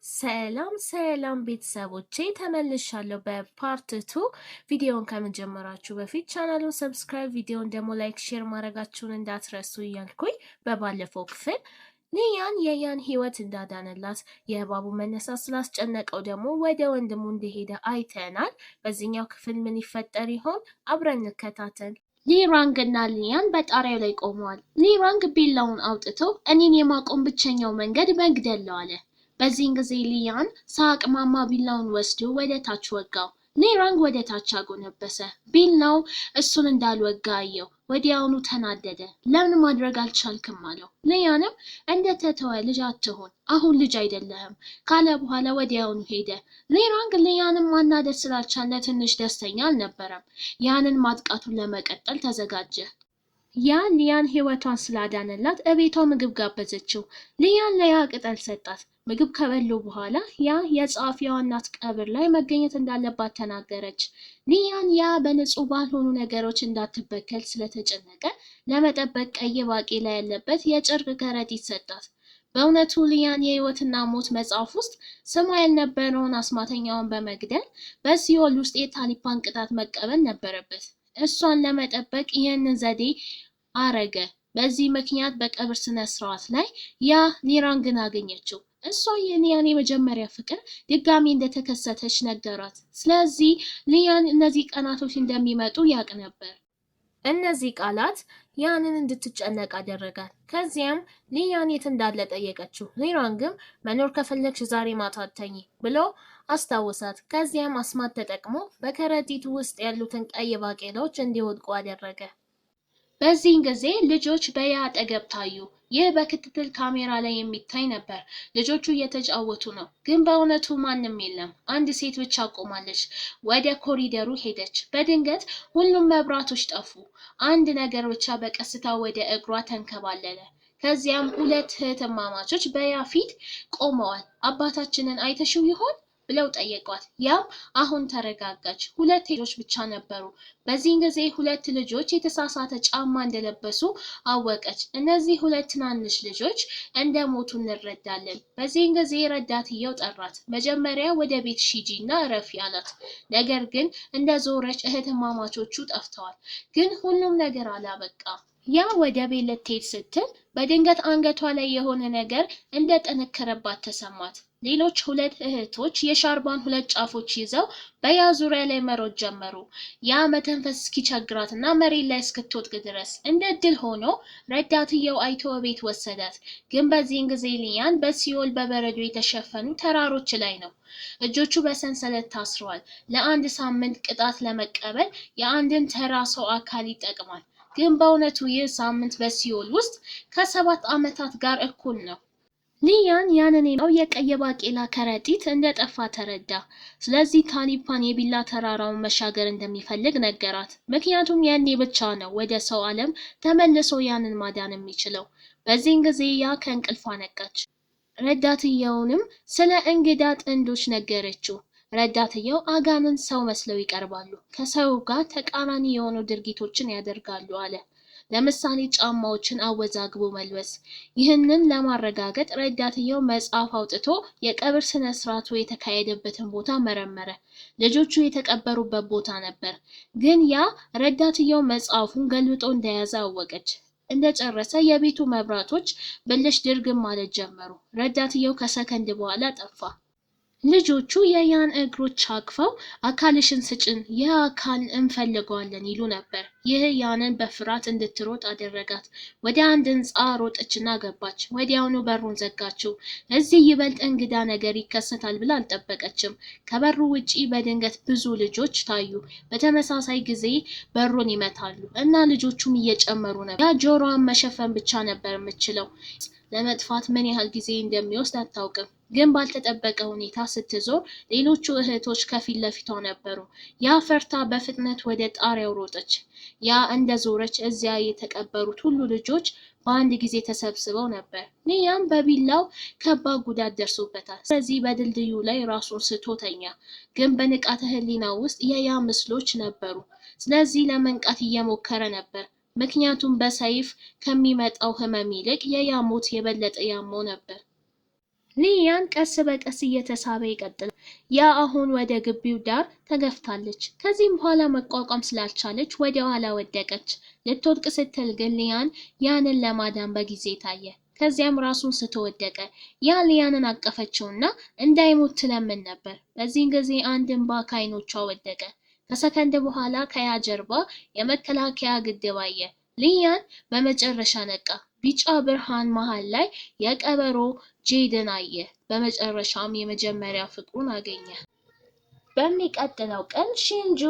ሰላም ቤተሰቦቼ ተመልሻለሁ በፓርት 2 ቪዲዮውን ከመጀመራችሁ በፊት ቻናሉን ሰብስክራይብ ቪዲዮውን ደግሞ ላይክ ሼር ማድረጋችሁን እንዳትረሱ እያልኩኝ በባለፈው ክፍል ሊያን የያን ህይወት እንዳዳነላት የእባቡ መነሳት ስላስጨነቀው ደግሞ ወደ ወንድሙ እንደሄደ አይተናል። በዚህኛው ክፍል ምን ይፈጠር ይሆን? አብረን እንከታተል። ሊራንግ እና ሊያን በጣሪያው ላይ ቆመዋል። ሊራንግ ቢላውን አውጥቶ እኔን የማቆም ብቸኛው መንገድ መግደል ነው አለ። በዚህን ጊዜ ሊያን ሳቅማማ ቢላውን ወስዶ ወደ ታች ወጋው። ሊራንግ ወደ ታች አጎነበሰ። ቢላው እሱን እንዳልወጋ አየው። ወዲያውኑ ተናደደ። ለምን ማድረግ አልቻልክም አለው። ሊያንም እንደተተወ ልጅ አትሆን፣ አሁን ልጅ አይደለህም ካለ በኋላ ወዲያውኑ ሄደ። ሊራንግ ሊያንም ማናደድ ስላልቻለ ትንሽ ደስተኛ አልነበረም። ያንን ማጥቃቱን ለመቀጠል ተዘጋጀ። ያ ሊያን ህይወቷን ስላዳነላት እቤቷ ምግብ ጋበዘችው። ሊያን ለያ ቅጠል ሰጣት። ምግብ ከበሉ በኋላ ያ የጸሐፊዋ እናት ቀብር ላይ መገኘት እንዳለባት ተናገረች። ሊያን ያ በንጹህ ባልሆኑ ነገሮች እንዳትበከል ስለተጨነቀ ለመጠበቅ ቀይ ባቄላ ያለበት የጨርቅ ከረጢት ሰጣት። በእውነቱ ሊያን የህይወትና ሞት መጽሐፍ ውስጥ ስሟ ያልነበረውን አስማተኛውን በመግደል በሲኦል ውስጥ የታሊፓን ቅጣት መቀበል ነበረበት። እሷን ለመጠበቅ ይህንን ዘዴ አረገ። በዚህ ምክንያት በቀብር ስነ ስርዓት ላይ ያ ሊራንግን አገኘችው። እሷ የሊያን የመጀመሪያ ፍቅር ድጋሚ እንደተከሰተች ነገራት። ስለዚህ ሊያን እነዚህ ቀናቶች እንደሚመጡ ያውቅ ነበር። እነዚህ ቃላት ያንን እንድትጨነቅ አደረጋት። ከዚያም ሊያን የት እንዳለ ጠየቀችው። ሊራንግም መኖር ከፈለግሽ ዛሬ ማታ አትተኚ ብሎ አስታወሳት። ከዚያም አስማት ተጠቅሞ በከረጢቱ ውስጥ ያሉትን ቀይ ባቄላዎች እንዲወድቁ አደረገ። በዚህን ጊዜ ልጆች በያ አጠገብ ታዩ። ይህ በክትትል ካሜራ ላይ የሚታይ ነበር። ልጆቹ እየተጫወቱ ነው፣ ግን በእውነቱ ማንም የለም። አንድ ሴት ብቻ ቆማለች። ወደ ኮሪደሩ ሄደች። በድንገት ሁሉም መብራቶች ጠፉ። አንድ ነገር ብቻ በቀስታ ወደ እግሯ ተንከባለለ። ከዚያም ሁለት እህትማማቾች በያ ፊት ቆመዋል። አባታችንን አይተሽው ይሆን ብለው ጠየቋት። ያም አሁን ተረጋጋች። ሁለት ልጆች ብቻ ነበሩ። በዚህን ጊዜ ሁለት ልጆች የተሳሳተ ጫማ እንደለበሱ አወቀች። እነዚህ ሁለት ትናንሽ ልጆች እንደሞቱ እንረዳለን። በዚህን ጊዜ ረዳትየው ጠራት። መጀመሪያ ወደ ቤት ሂጂና እረፊ አላት። ነገር ግን እንደዞረች እህትማማቾቹ ጠፍተዋል። ግን ሁሉም ነገር አላበቃም። ያ ወደ ቤት ልትሄድ ስትል በድንገት አንገቷ ላይ የሆነ ነገር እንደጠነከረባት ተሰማት። ሌሎች ሁለት እህቶች የሻርባን ሁለት ጫፎች ይዘው በያ ዙሪያ ላይ መሮጥ ጀመሩ። ያ መተንፈስ እስኪቸግራትና መሬት ላይ እስክትወድቅ ድረስ። እንደ እድል ሆኖ ረዳትየው አይቶ ቤት ወሰዳት። ግን በዚህን ጊዜ ሊያን በሲኦል በበረዶ የተሸፈኑ ተራሮች ላይ ነው። እጆቹ በሰንሰለት ታስረዋል። ለአንድ ሳምንት ቅጣት ለመቀበል የአንድን ተራ ሰው አካል ይጠቅማል። ግን በእውነቱ ይህ ሳምንት በሲኦል ውስጥ ከ7 ዓመታት ጋር እኩል ነው። ሊያን ያንን የቀይ ባቄላ ከረጢት እንደጠፋ ተረዳ። ስለዚህ ታሊፓን የቢላ ተራራውን መሻገር እንደሚፈልግ ነገራት። ምክንያቱም ያኔ ብቻ ነው ወደ ሰው ዓለም ተመልሶ ያንን ማዳን የሚችለው። በዚህን ጊዜ ያ ከእንቅልፏ ነቃች። ረዳትየውንም ስለ እንግዳ ጥንዶች ነገረችው። ረዳትየው አጋንንት ሰው መስለው ይቀርባሉ፣ ከሰው ጋር ተቃራኒ የሆኑ ድርጊቶችን ያደርጋሉ አለ። ለምሳሌ ጫማዎችን አወዛግቦ መልበስ። ይህንን ለማረጋገጥ ረዳትየው መጽሐፍ አውጥቶ የቀብር ስነ ስርዓቱ የተካሄደበትን ቦታ መረመረ። ልጆቹ የተቀበሩበት ቦታ ነበር። ግን ያ ረዳትየው መጽሐፉን ገልብጦ እንደያዘ አወቀች። እንደጨረሰ የቤቱ መብራቶች ብልሽ ድርግም ማለት ጀመሩ። ረዳትየው ከሰከንድ በኋላ ጠፋ። ልጆቹ የያን እግሮች አቅፈው አካልሽን ስጭን፣ ይህ አካል እንፈልገዋለን ይሉ ነበር። ይህ ያንን በፍርሃት እንድትሮጥ አደረጋት። ወደ አንድ ህንፃ ሮጠችና ገባች። ወዲያውኑ በሩን ዘጋችው። እዚህ ይበልጥ እንግዳ ነገር ይከሰታል ብላ አልጠበቀችም። ከበሩ ውጪ በድንገት ብዙ ልጆች ታዩ። በተመሳሳይ ጊዜ በሩን ይመታሉ እና ልጆቹም እየጨመሩ ነበር። ያ ጆሮዋን መሸፈን ብቻ ነበር የምትችለው። ለመጥፋት ምን ያህል ጊዜ እንደሚወስድ አታውቅም። ግን ባልተጠበቀ ሁኔታ ስትዞር ሌሎቹ እህቶች ከፊት ለፊቷ ነበሩ። ያ ፈርታ በፍጥነት ወደ ጣሪያው ሮጠች። ያ እንደዞረች እዚያ የተቀበሩት ሁሉ ልጆች በአንድ ጊዜ ተሰብስበው ነበር። ሊያን በቢላው ከባድ ጉዳት ደርሶበታል። ስለዚህ በድልድዩ ላይ ራሱን ስቶ ተኛ። ግን በንቃተ ህሊና ውስጥ የያ ምስሎች ነበሩ። ስለዚህ ለመንቃት እየሞከረ ነበር። ምክንያቱም በሰይፍ ከሚመጣው ህመም ይልቅ የያ ሞት የበለጠ ያመው ነበር። ሊያን ቀስ በቀስ እየተሳበ ይቀጥላል። ያ አሁን ወደ ግቢው ዳር ተገፍታለች። ከዚህም በኋላ መቋቋም ስላልቻለች ወደ ኋላ ወደቀች። ልትወድቅ ስትል ግን ሊያን ያንን ለማዳን በጊዜ ታየ። ከዚያም ራሱን ስትወደቀ ያ ሊያንን አቀፈችውና እንዳይሞት ትለምን ነበር። በዚህን ጊዜ አንድ እንባ ከዓይኖቿ ወደቀ። ከሰከንድ በኋላ ከያ ጀርባ የመከላከያ ግድብ አየ። ሊያን በመጨረሻ ነቃ። ቢጫ ብርሃን መሃል ላይ የቀበሮ ጄድን አየ። በመጨረሻም የመጀመሪያ ፍቅሩን አገኘ። በሚቀጥለው ቀን ሺንጁ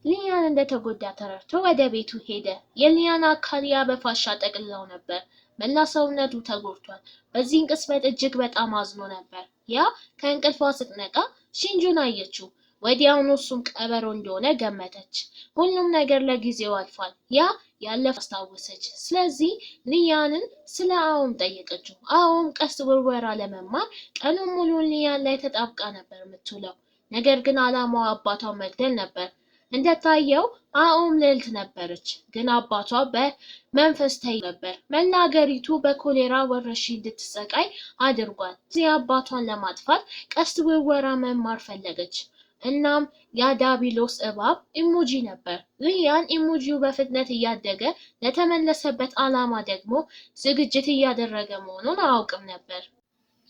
ሊያን እንደተጎዳ ተረድቶ ወደ ቤቱ ሄደ። የሊያን አካል ያ በፋሻ ጠቅልለው ነበር። መላ ሰውነቱ ተጎድቷል። በዚህን ቅጽበት እጅግ በጣም አዝኖ ነበር። ያ ከእንቅልፏ ስትነቃ ሺንጁን አየችው። ወዲያውኑ እሱም ቀበሮ እንደሆነ ገመተች። ሁሉም ነገር ለጊዜው አልፏል። ያ ያለፈ አስታወሰች። ስለዚህ ሊያንን ስለ አዎም ጠየቀችው። አዎም ቀስት ውርወራ ለመማር ቀኑን ሙሉ ሊያን ላይ ተጣብቃ ነበር የምትውለው። ነገር ግን አላማዋ አባቷን መግደል ነበር። እንደታየው አኦም ልዕልት ነበረች፣ ግን አባቷ በመንፈስ ተይዞ ነበር። መላ አገሪቱ በኮሌራ ወረርሽኝ እንድትሰቃይ አድርጓል። እዚህ አባቷን ለማጥፋት ቀስት ውርወራ መማር ፈለገች። እናም የዳቢሎስ እባብ ኢሞጂ ነበር። ሊያን ኢሞጂው በፍጥነት እያደገ ለተመለሰበት ዓላማ ደግሞ ዝግጅት እያደረገ መሆኑን አያውቅም ነበር።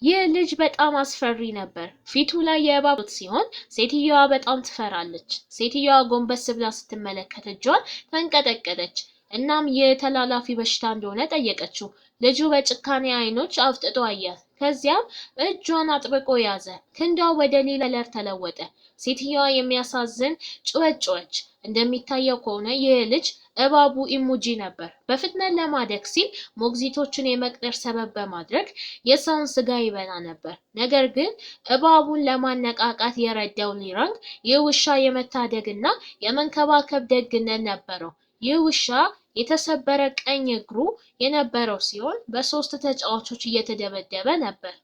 ይህ ልጅ በጣም አስፈሪ ነበር። ፊቱ ላይ የእባብ ሲሆን ሴትየዋ በጣም ትፈራለች። ሴትየዋ ጎንበስ ብላ ስትመለከት እጇን ተንቀጠቀጠች። እናም የተላላፊ በሽታ እንደሆነ ጠየቀችው። ልጁ በጭካኔ አይኖች አፍጥጦ አያት። ከዚያም እጇን አጥብቆ ያዘ። ክንዷ ወደ ሌላ ከለር ተለወጠ። ሴትየዋ የሚያሳዝን ጩኸት ጮኸች። እንደሚታየው ከሆነ ይህ ልጅ እባቡ ኢሞጂ ነበር። በፍጥነት ለማደግ ሲል ሞግዚቶችን የመቅጠር ሰበብ በማድረግ የሰውን ስጋ ይበላ ነበር። ነገር ግን እባቡን ለማነቃቃት የረዳው ሊራንግ ይህ ውሻ የመታደግና የመንከባከብ ደግነት ነበረው። ይህ ውሻ የተሰበረ ቀኝ እግሩ የነበረው ሲሆን በሶስት ተጫዋቾች እየተደበደበ ነበር።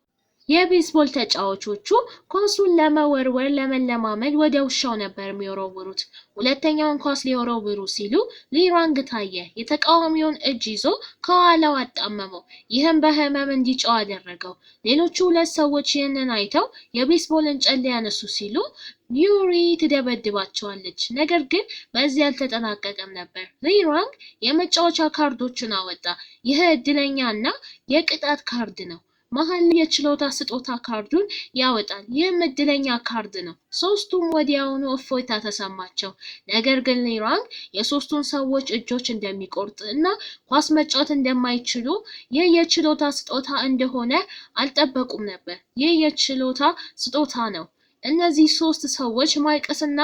የቤዝቦል ተጫዋቾቹ ኳሱን ለመወርወር ለመለማመድ ወደ ውሻው ነበር የሚወረውሩት። ሁለተኛውን ኳስ ሊወረውሩ ሲሉ ሊራንግ ታየ። የተቃዋሚውን እጅ ይዞ ከኋላው አጣመመው። ይህም በህመም እንዲጮህ አደረገው። ሌሎቹ ሁለት ሰዎች ይህንን አይተው የቤዝቦልን ጨል ሊያነሱ ሲሉ ዩሪ ትደበድባቸዋለች። ነገር ግን በዚህ አልተጠናቀቀም ነበር። ሊራንግ የመጫወቻ ካርዶችን አወጣ። ይህ እድለኛና የቅጣት ካርድ ነው። መሃል የችሎታ ስጦታ ካርዱን ያወጣል። ይህም እድለኛ ካርድ ነው። ሶስቱም ወዲያውኑ እፎይታ ተሰማቸው። ነገር ግን ሊራንግ የሶስቱን ሰዎች እጆች እንደሚቆርጥ እና ኳስ መጫወት እንደማይችሉ ይህ የችሎታ ስጦታ እንደሆነ አልጠበቁም ነበር። ይህ የችሎታ ስጦታ ነው። እነዚህ ሶስት ሰዎች ማልቀስና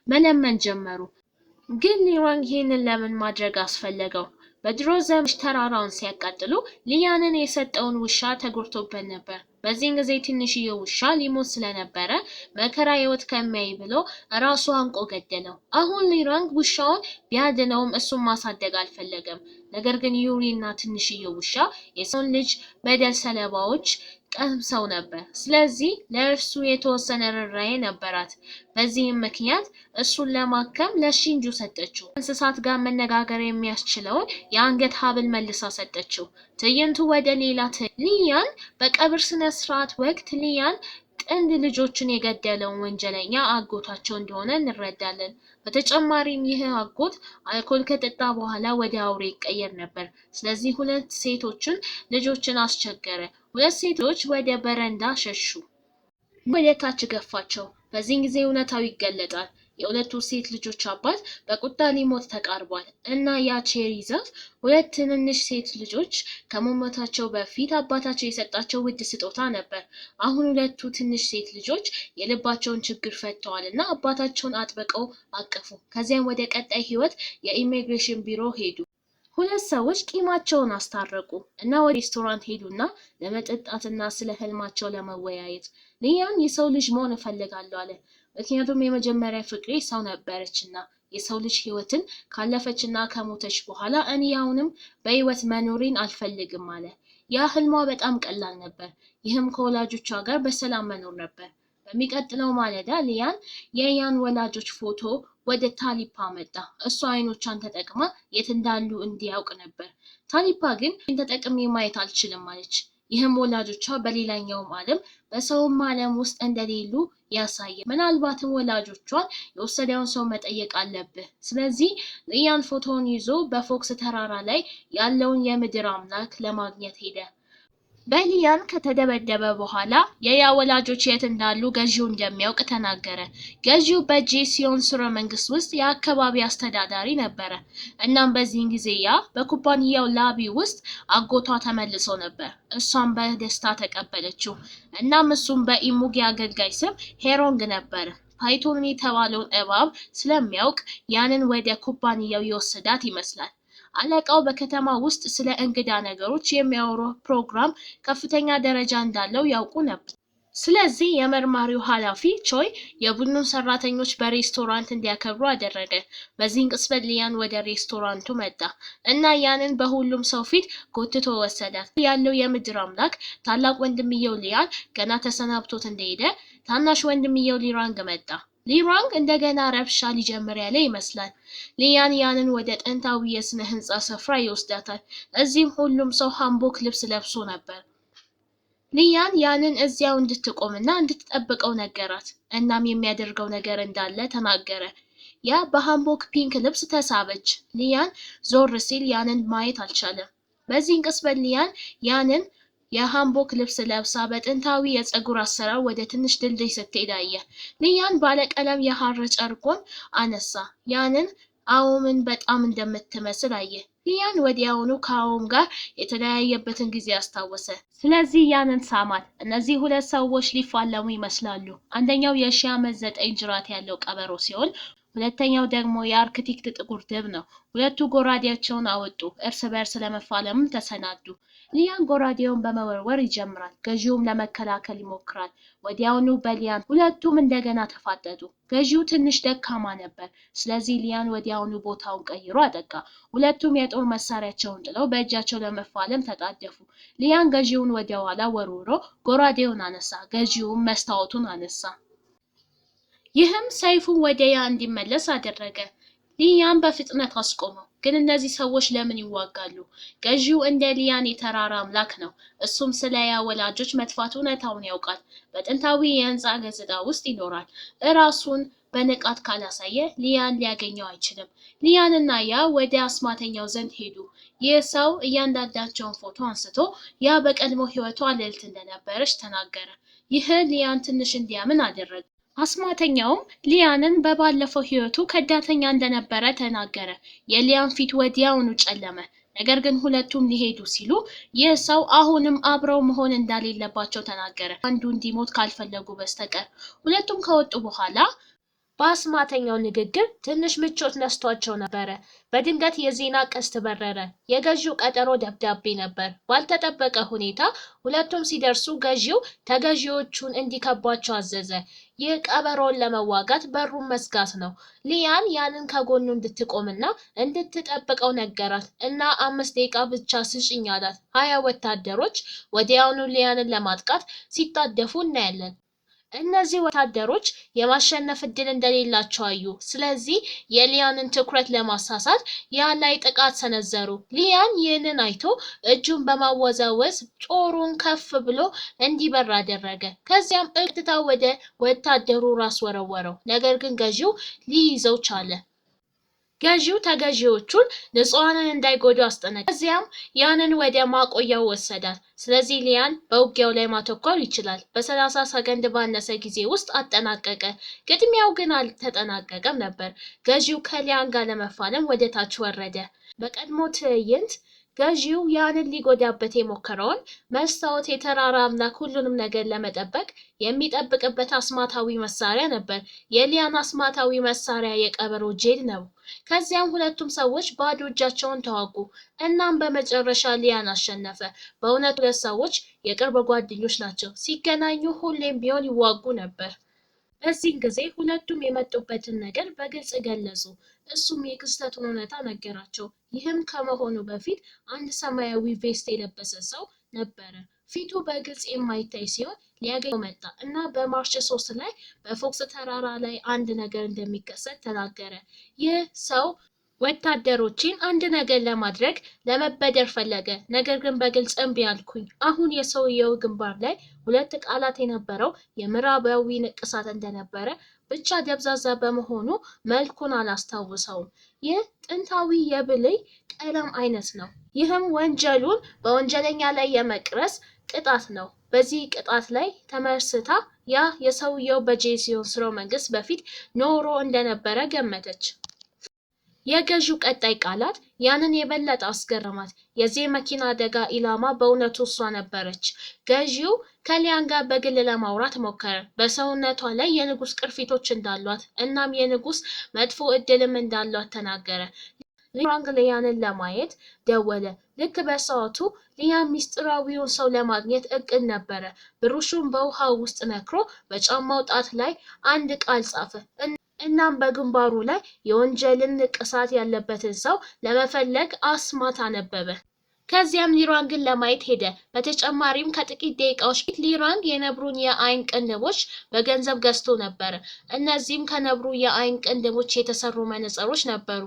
መለመን ጀመሩ። ግን ሊራንግ ይህንን ለምን ማድረግ አስፈለገው? በድሮ ዘመን ተራራውን ሲያቃጥሉ ሊያንን የሰጠውን ውሻ ተጎድቶበት ነበር። በዚህን ጊዜ ትንሽዬው ውሻ ሊሞት ስለነበረ መከራ ህይወት ከሚያይ ብሎ ራሱ አንቆ ገደለው። አሁን ሊራንግ ውሻውን ቢያድነውም እሱን ማሳደግ አልፈለገም። ነገር ግን ዩሪ እና ትንሽዬው ውሻ የሰውን ልጅ በደል ሰለባዎች ቀምሰው ነበር። ስለዚህ ለእርሱ የተወሰነ ርህራሄ ነበራት። በዚህም ምክንያት እሱን ለማከም ለሺንጁ ሰጠችው። እንስሳት ጋር መነጋገር የሚያስችለውን የአንገት ሀብል መልሳ ሰጠችው። ትዕይንቱ ወደ ሌላ ሊያን በቀብር ስነ ስርዓት ወቅት ሊያን ጥንድ ልጆችን የገደለውን ወንጀለኛ አጎታቸው እንደሆነ እንረዳለን። በተጨማሪም ይህ አጎት አልኮል ከጠጣ በኋላ ወደ አውሬ ይቀየር ነበር። ስለዚህ ሁለት ሴቶችን ልጆችን አስቸገረ። ሁለት ሴቶች ወደ በረንዳ ሸሹ። ወደ ታች ገፋቸው። በዚህን ጊዜ እውነታው ይገለጣል። የሁለቱ ሴት ልጆች አባት በቁጣ ሊሞት ተቃርቧል እና ያ ቼሪ ዛፍ ሁለት ትንንሽ ሴት ልጆች ከመሞታቸው በፊት አባታቸው የሰጣቸው ውድ ስጦታ ነበር። አሁን ሁለቱ ትንሽ ሴት ልጆች የልባቸውን ችግር ፈተዋል እና አባታቸውን አጥብቀው አቀፉ። ከዚያም ወደ ቀጣይ ህይወት የኢሚግሬሽን ቢሮ ሄዱ። ሁለት ሰዎች ቂማቸውን አስታረቁ እና ወደ ሬስቶራንት ሄዱና ለመጠጣትና ስለ ህልማቸው ለመወያየት። ሊያን የሰው ልጅ መሆን እፈልጋለሁ አለ። ምክንያቱም የመጀመሪያ ፍቅሬ ሰው ነበረችና የሰው ልጅ ህይወትን ካለፈችና ከሞተች በኋላ እኔ አሁንም በህይወት መኖሬን አልፈልግም አለ። ያ ህልሟ በጣም ቀላል ነበር። ይህም ከወላጆቿ ጋር በሰላም መኖር ነበር። በሚቀጥለው ማለዳ ሊያን የያን ወላጆች ፎቶ ወደ ታሊፓ መጣ። እሷ አይኖቿን ተጠቅማ የት እንዳሉ እንዲያውቅ ነበር። ታሊፓ ግን ተጠቅሜ ማየት አልችልም አለች። ይህም ወላጆቿ በሌላኛውም ዓለም በሰውም ዓለም ውስጥ እንደሌሉ ያሳያል። ምናልባትም ወላጆቿን የወሰደውን ሰው መጠየቅ አለብህ። ስለዚህ ሊያን ፎቶውን ይዞ በፎክስ ተራራ ላይ ያለውን የምድር አምላክ ለማግኘት ሄደ። በሊያን ከተደበደበ በኋላ የያ ወላጆች የት እንዳሉ ገዢው እንደሚያውቅ ተናገረ። ገዢው በጄሲዮን ስርወ መንግስት ውስጥ የአካባቢ አስተዳዳሪ ነበረ። እናም በዚህን ጊዜ ያ በኩባንያው ላቢ ውስጥ አጎቷ ተመልሶ ነበር። እሷም በደስታ ተቀበለችው። እናም እሱም በኢሙጊ አገልጋይ ስም ሄሮንግ ነበር። ፓይቶን የተባለውን እባብ ስለሚያውቅ ያንን ወደ ኩባንያው የወሰዳት ይመስላል። አለቃው በከተማ ውስጥ ስለ እንግዳ ነገሮች የሚያወሩ ፕሮግራም ከፍተኛ ደረጃ እንዳለው ያውቁ ነበር። ስለዚህ የመርማሪው ኃላፊ ቾይ የቡድኑን ሰራተኞች በሬስቶራንት እንዲያከብሩ አደረገ። በዚህን ቅጽበት ሊያን ወደ ሬስቶራንቱ መጣ እና ያንን በሁሉም ሰው ፊት ጎትቶ ወሰዳት። ያለው የምድር አምላክ ታላቅ ወንድምየው ሊያን ገና ተሰናብቶት እንደሄደ ታናሽ ወንድምየው ሊራንግ መጣ። ሊራንግ እንደገና ረብሻ ሊጀምር ያለ ይመስላል። ሊያን ያንን ወደ ጥንታዊ የስነ ህንጻ ስፍራ ይወስዳታል። እዚህም ሁሉም ሰው ሃምቦክ ልብስ ለብሶ ነበር። ሊያን ያንን እዚያው እንድትቆምና እንድትጠብቀው ነገራት። እናም የሚያደርገው ነገር እንዳለ ተናገረ። ያ በሃምቦክ ፒንክ ልብስ ተሳበች። ሊያን ዞር ሲል ያንን ማየት አልቻለም። በዚህን ቅጽበት ሊያን ያንን የሃምቦክ ልብስ ለብሳ በጥንታዊ የፀጉር አሰራር ወደ ትንሽ ድልድይ ስትሄድ አየ። ሊያን ባለቀለም የሐር ጨርቆን አነሳ። ያንን አዎምን በጣም እንደምትመስል አየ። ሊያን ወዲያውኑ ከአዎም ጋር የተለያየበትን ጊዜ አስታወሰ። ስለዚህ ያንን ሳማት። እነዚህ ሁለት ሰዎች ሊፋለሙ ይመስላሉ። አንደኛው የሺህ ዓመት 9 ጅራት ያለው ቀበሮ ሲሆን ሁለተኛው ደግሞ የአርክቲክት ጥቁር ድብ ነው። ሁለቱ ጎራዴያቸውን አወጡ። እርስ በርስ ለመፋለምም ተሰናዱ። ሊያን ጎራዴውን በመወርወር ይጀምራል። ገዢውም ለመከላከል ይሞክራል። ወዲያውኑ በሊያን ሁለቱም እንደገና ተፋጠጡ። ገዢው ትንሽ ደካማ ነበር። ስለዚህ ሊያን ወዲያውኑ ቦታውን ቀይሮ አጠቃ። ሁለቱም የጦር መሳሪያቸውን ጥለው በእጃቸው ለመፋለም ተጣደፉ። ሊያን ገዢውን ወደ ኋላ ወርውሮ ጎራዴውን አነሳ። ገዢውም መስታወቱን አነሳ። ይህም ሰይፉን ወደ ያ እንዲመለስ አደረገ። ሊያን በፍጥነት አስቆመው። ግን እነዚህ ሰዎች ለምን ይዋጋሉ? ገዢው እንደ ሊያን የተራራ አምላክ ነው። እሱም ስለ ያ ወላጆች መጥፋት እውነታውን ያውቃል። በጥንታዊ የህንፃ ገጽታ ውስጥ ይኖራል። እራሱን በንቃት ካላሳየ ሊያን ሊያገኘው አይችልም። ሊያንና ያ ወደ አስማተኛው ዘንድ ሄዱ። ይህ ሰው እያንዳንዳቸውን ፎቶ አንስቶ ያ በቀድሞ ህይወቷ ልዕልት እንደነበረች ተናገረ። ይህ ሊያን ትንሽ እንዲያምን አደረገ። አስማተኛውም ሊያንን በባለፈው ህይወቱ ከዳተኛ እንደነበረ ተናገረ። የሊያን ፊት ወዲያውኑ ጨለመ። ነገር ግን ሁለቱም ሊሄዱ ሲሉ ይህ ሰው አሁንም አብረው መሆን እንደሌለባቸው ተናገረ፣ አንዱ እንዲሞት ካልፈለጉ በስተቀር። ሁለቱም ከወጡ በኋላ በአስማተኛው ንግግር ትንሽ ምቾት ነስቷቸው ነበረ። በድንገት የዜና ቀስት በረረ። የገዢው ቀጠሮ ደብዳቤ ነበር። ባልተጠበቀ ሁኔታ ሁለቱም ሲደርሱ ገዢው ተገዢዎቹን እንዲከቧቸው አዘዘ። ይህ ቀበሮን ለመዋጋት በሩን መዝጋት ነው። ሊያን ያንን ከጎኑ እንድትቆምና እንድትጠብቀው ነገራት እና 5 ደቂቃ ብቻ ስጭኝ አላት። 20 ወታደሮች ወዲያውኑ ሊያንን ለማጥቃት ሲጣደፉ እናያለን። እነዚህ ወታደሮች የማሸነፍ እድል እንደሌላቸው አዩ። ስለዚህ የሊያንን ትኩረት ለማሳሳት ያ ላይ ጥቃት ሰነዘሩ። ሊያን ይህንን አይቶ እጁን በማወዛወዝ ጦሩን ከፍ ብሎ እንዲበር አደረገ። ከዚያም ቀጥታ ወደ ወታደሩ ራስ ወረወረው። ነገር ግን ገዢው ሊይዘው ቻለ። ገዢው ተገዢዎቹን ንጹሃንን እንዳይጎዱ አስጠነቀቀ። ከዚያም ያንን ወደ ማቆያው ወሰዳት። ስለዚህ ሊያን በውጊያው ላይ ማተኮር ይችላል። በ30 ሰከንድ ባነሰ ጊዜ ውስጥ አጠናቀቀ። ግጥሚያው ግን አልተጠናቀቀም ነበር። ገዢው ከሊያን ጋር ለመፋለም ወደ ታች ወረደ። በቀድሞ ትዕይንት ገዢው ያንን ሊጎዳበት የሞከረውን መስታወት የተራራ አምላክ ሁሉንም ነገር ለመጠበቅ የሚጠብቅበት አስማታዊ መሳሪያ ነበር። የሊያን አስማታዊ መሳሪያ የቀበሮ ጄል ነው። ከዚያም ሁለቱም ሰዎች ባዶ እጃቸውን ተዋጉ። እናም በመጨረሻ ሊያን አሸነፈ። በእውነት ሁለት ሰዎች የቅርብ ጓደኞች ናቸው። ሲገናኙ ሁሌም ቢሆን ይዋጉ ነበር። በዚህ ጊዜ ሁለቱም የመጡበትን ነገር በግልጽ ገለጹ። እሱም የክስተቱን እውነታ ነገራቸው። ይህም ከመሆኑ በፊት አንድ ሰማያዊ ቬስት የለበሰ ሰው ነበረ። ፊቱ በግልጽ የማይታይ ሲሆን ሊያገኘው መጣ እና በማርች 3 ላይ በፎክስ ተራራ ላይ አንድ ነገር እንደሚከሰት ተናገረ። ይህ ሰው ወታደሮችን አንድ ነገር ለማድረግ ለመበደር ፈለገ። ነገር ግን በግልጽ እምቢ አልኩኝ። አሁን የሰውየው ግንባር ላይ ሁለት ቃላት የነበረው የምዕራባዊ ንቅሳት እንደነበረ ብቻ ደብዛዛ በመሆኑ መልኩን አላስታውሰውም። ይህ ጥንታዊ የብልይ ቀለም አይነት ነው። ይህም ወንጀሉን በወንጀለኛ ላይ የመቅረስ ቅጣት ነው። በዚህ ቅጣት ላይ ተመስርታ ያ የሰውየው በጄሲዮን ስርወ መንግስት በፊት ኖሮ እንደነበረ ገመተች። የገዢው ቀጣይ ቃላት ያንን የበለጠ አስገረማት። የዚህ መኪና አደጋ ኢላማ በእውነቱ እሷ ነበረች። ገዢው ከሊያን ጋር በግል ለማውራት ሞከረ። በሰውነቷ ላይ የንጉስ ቅርፊቶች እንዳሏት እናም የንጉስ መጥፎ እድልም እንዳሏት ተናገረ። ሊራንግ ሊያንን ለማየት ደወለ። ልክ በሰዓቱ ሊያን ሚስጥራዊውን ሰው ለማግኘት እቅድ ነበረ። ብሩሹን በውሃ ውስጥ ነክሮ በጫማው ጣት ላይ አንድ ቃል ጻፈ። እናም በግንባሩ ላይ የወንጀልን ንቅሳት ያለበትን ሰው ለመፈለግ አስማት አነበበ። ከዚያም ሊራንግን ለማየት ሄደ። በተጨማሪም ከጥቂት ደቂቃዎች በፊት ሊራንግ የነብሩን የአይን ቅንድቦች በገንዘብ ገዝቶ ነበር። እነዚህም ከነብሩ የአይን ቅንድቦች የተሰሩ መነጽሮች ነበሩ።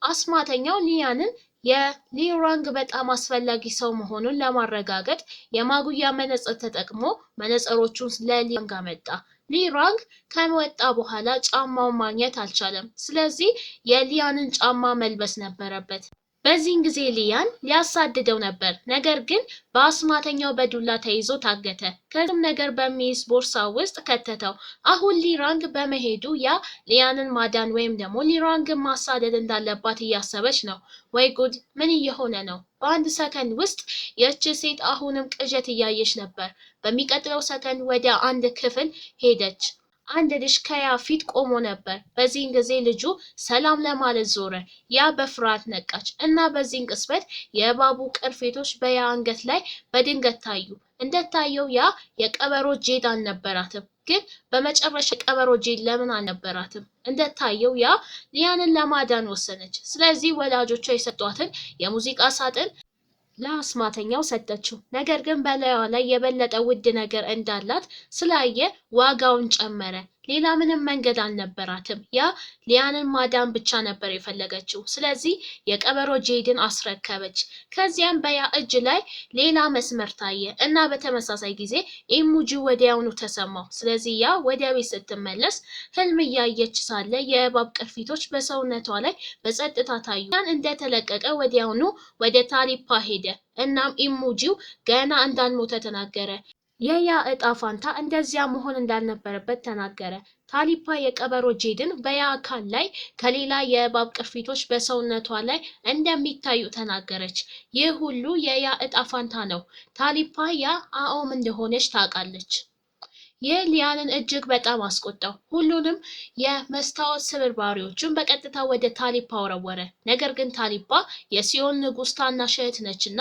አስማተኛው ሊያንን የሊራንግ በጣም አስፈላጊ ሰው መሆኑን ለማረጋገጥ የማጉያ መነጽር ተጠቅሞ መነጽሮቹን ለሊራንግ አመጣ። ሊራንግ ከወጣ በኋላ ጫማውን ማግኘት አልቻለም። ስለዚህ የሊያንን ጫማ መልበስ ነበረበት። በዚህን ጊዜ ሊያን ሊያሳድደው ነበር። ነገር ግን በአስማተኛው በዱላ ተይዞ ታገተ። ከዚህም ነገር በሚይዝ ቦርሳ ውስጥ ከተተው። አሁን ሊራንግ በመሄዱ ያ ሊያንን ማዳን ወይም ደግሞ ሊራንግን ማሳደድ እንዳለባት እያሰበች ነው። ወይ ጉድ! ምን እየሆነ ነው? በአንድ ሰከንድ ውስጥ ይህች ሴት አሁንም ቅዠት እያየች ነበር። በሚቀጥለው ሰከንድ ወደ አንድ ክፍል ሄደች። አንድ ልጅ ከያ ፊት ቆሞ ነበር። በዚህን ጊዜ ልጁ ሰላም ለማለት ዞረ። ያ በፍርሃት ነቃች እና በዚህን ቅጽበት የእባቡ ቅርፊቶች በያ አንገት ላይ በድንገት ታዩ። እንደታየው ያ የቀበሮ ጄድ አልነበራትም። ግን በመጨረሻ የቀበሮ ጄድ ለምን አልነበራትም? እንደታየው ያ ሊያንን ለማዳን ወሰነች። ስለዚህ ወላጆቿ የሰጧትን የሙዚቃ ሳጥን ለአስማተኛው ሰጠችው። ነገር ግን በላይዋ ላይ የበለጠ ውድ ነገር እንዳላት ስላየ ዋጋውን ጨመረ። ሌላ ምንም መንገድ አልነበራትም። ያ ሊያንን ማዳን ብቻ ነበር የፈለገችው። ስለዚህ የቀበሮ ጄድን አስረከበች። ከዚያም በያ እጅ ላይ ሌላ መስመር ታየ እና በተመሳሳይ ጊዜ ኢሙጂ ወዲያውኑ ተሰማው። ስለዚህ ያ ወደ ቤት ስትመለስ ህልም እያየች ሳለ የእባብ ቅርፊቶች በሰውነቷ ላይ በጸጥታ ታዩ። ያን እንደተለቀቀ ወዲያውኑ ወደ ታሊፓ ሄደ። እናም ኢሙጂው ገና እንዳልሞተ ተናገረ። የያ እጣ ፋንታ እንደዚያ መሆን እንዳልነበረበት ተናገረ። ታሊፓ የቀበሮ ጄድን በያ አካል ላይ ከሌላ የእባብ ቅርፊቶች በሰውነቷ ላይ እንደሚታዩ ተናገረች። ይህ ሁሉ የያ እጣ ፋንታ ነው። ታሊፓ ያ አኦም እንደሆነች ታውቃለች። ይህ ሊያንን እጅግ በጣም አስቆጣው። ሁሉንም የመስታወት ስብርባሪዎችን በቀጥታ ወደ ታሊፓ ወረወረ። ነገር ግን ታሊፓ የሲዮን ንጉሥ ታናሽ እህት ነችና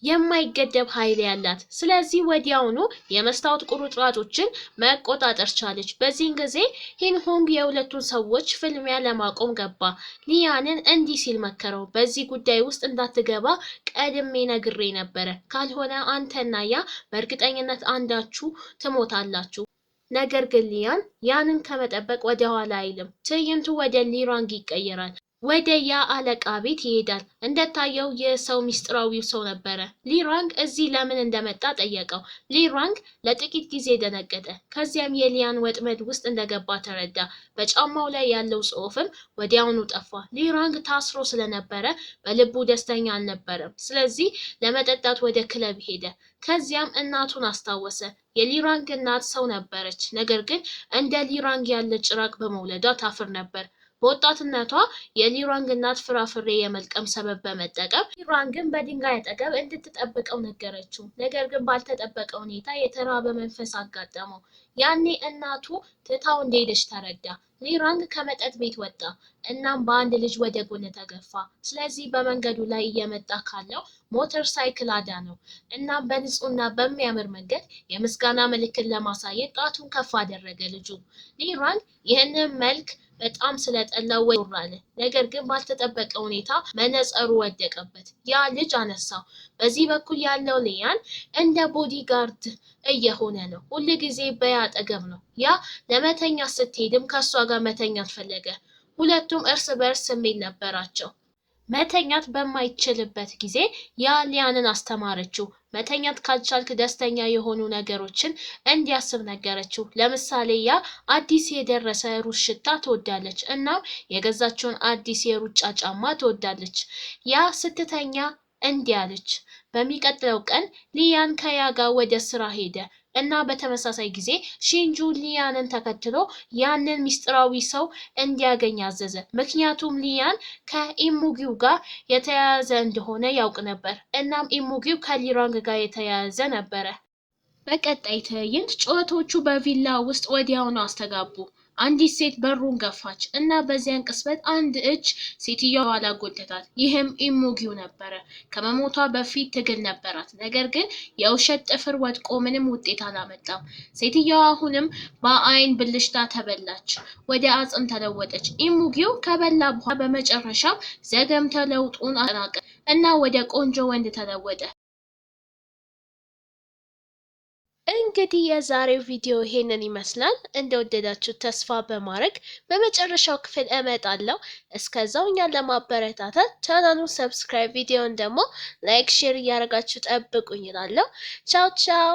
የማይገደብ ኃይል ያላት። ስለዚህ ወዲያውኑ የመስታወት ቁርጥራጮችን መቆጣጠር ቻለች። በዚህን ጊዜ ሂንሆንግ የሁለቱን ሰዎች ፍልሚያ ለማቆም ገባ። ሊያንን እንዲህ ሲል መከረው። በዚህ ጉዳይ ውስጥ እንዳትገባ ቀድሜ ነግሬ ነበረ። ካልሆነ አንተና ያ በእርግጠኝነት አንዳችሁ ትሞታላችሁ። ነገር ግን ሊያን ያንን ከመጠበቅ ወደ ኋላ አይልም። ትዕይንቱ ወደ ሊራንግ ይቀየራል። ወደ ያ አለቃ ቤት ይሄዳል። እንደታየው የሰው ሚስጥራዊው ሰው ነበረ። ሊራንግ እዚህ ለምን እንደመጣ ጠየቀው። ሊራንግ ለጥቂት ጊዜ ደነገጠ። ከዚያም የሊያን ወጥመድ ውስጥ እንደገባ ተረዳ። በጫማው ላይ ያለው ጽሑፍም ወዲያውኑ ጠፋ። ሊራንግ ታስሮ ስለነበረ በልቡ ደስተኛ አልነበረም። ስለዚህ ለመጠጣት ወደ ክለብ ሄደ። ከዚያም እናቱን አስታወሰ። የሊራንግ እናት ሰው ነበረች። ነገር ግን እንደ ሊራንግ ያለ ጭራቅ በመውለዷ ታፍር ነበር። በወጣትነቷ የሊራንግ እናት ፍራፍሬ የመልቀም ሰበብ በመጠቀም ሊራንግን በድንጋይ አጠገብ እንድትጠብቀው ነገረችው። ነገር ግን ባልተጠበቀ ሁኔታ የተራበ መንፈስ አጋጠመው። ያኔ እናቱ ትታው እንደሄደች ተረዳ። ሊራንግ ከመጠጥ ቤት ወጣ። እናም በአንድ ልጅ ወደ ጎን ተገፋ። ስለዚህ በመንገዱ ላይ እየመጣ ካለው ሞተር ሳይክል አዳነው። እናም በንጹህና በሚያምር መንገድ የምስጋና ምልክት ለማሳየት ጣቱን ከፍ አደረገ። ልጁ ሊራንግ ይህንን መልክ በጣም ስለጠላው ወራለ። ነገር ግን ባልተጠበቀ ሁኔታ መነጸሩ ወደቀበት። ያ ልጅ አነሳው። በዚህ በኩል ያለው ሊያን እንደ ቦዲጋርድ እየሆነ ነው። ሁሉ ጊዜ በያ አጠገብ ነው። ያ ለመተኛ ስትሄድም ከሷ ጋር መተኛት ፈለገ። ሁለቱም እርስ በርስ ስሜት ነበራቸው። መተኛት በማይችልበት ጊዜ ያ ሊያንን አስተማረችው። መተኛት ካልቻልክ ደስተኛ የሆኑ ነገሮችን እንዲያስብ ነገረችው። ለምሳሌ ያ አዲስ የደረሰ ሩዝ ሽታ ትወዳለች። እናም የገዛችውን አዲስ የሩጫ ጫማ ትወዳለች። ያ ስትተኛ እንዲህ አለች። በሚቀጥለው ቀን ሊያን ከያ ጋር ወደ ስራ ሄደ እና በተመሳሳይ ጊዜ ሺንጁ ሊያንን ተከትሎ ያንን ሚስጥራዊ ሰው እንዲያገኝ አዘዘ። ምክንያቱም ሊያን ከኢሙጊው ጋር የተያያዘ እንደሆነ ያውቅ ነበር። እናም ኢሙጊው ከሊራንግ ጋር የተያያዘ ነበረ። በቀጣይ ትዕይንት ጩኸቶቹ በቪላ ውስጥ ወዲያውኑ አስተጋቡ። አንዲት ሴት በሩን ገፋች እና በዚያን ቅጽበት አንድ እጅ ሴትዮዋ ኋላ ጎተታት። ይህም ኢሙጊው ነበረ። ከመሞቷ በፊት ትግል ነበራት፣ ነገር ግን የውሸት ጥፍር ወድቆ ምንም ውጤት አላመጣም። ሴትዮዋ አሁንም በአይን ብልሽታ ተበላች፣ ወደ አጽም ተለወጠች። ኢሙጊው ከበላ በኋላ በመጨረሻም ዘገምተ ለውጡን አጠናቀ እና ወደ ቆንጆ ወንድ ተለወጠ። እንግዲህ የዛሬው ቪዲዮ ይሄንን ይመስላል። እንደወደዳችሁ ተስፋ በማድረግ በመጨረሻው ክፍል እመጣለሁ። እስከዛው እኛን ለማበረታታት ቻናሉን ሰብስክራይብ፣ ቪዲዮን ደግሞ ላይክ፣ ሼር እያደረጋችሁ ጠብቁኝ እላለሁ። ቻው ቻው።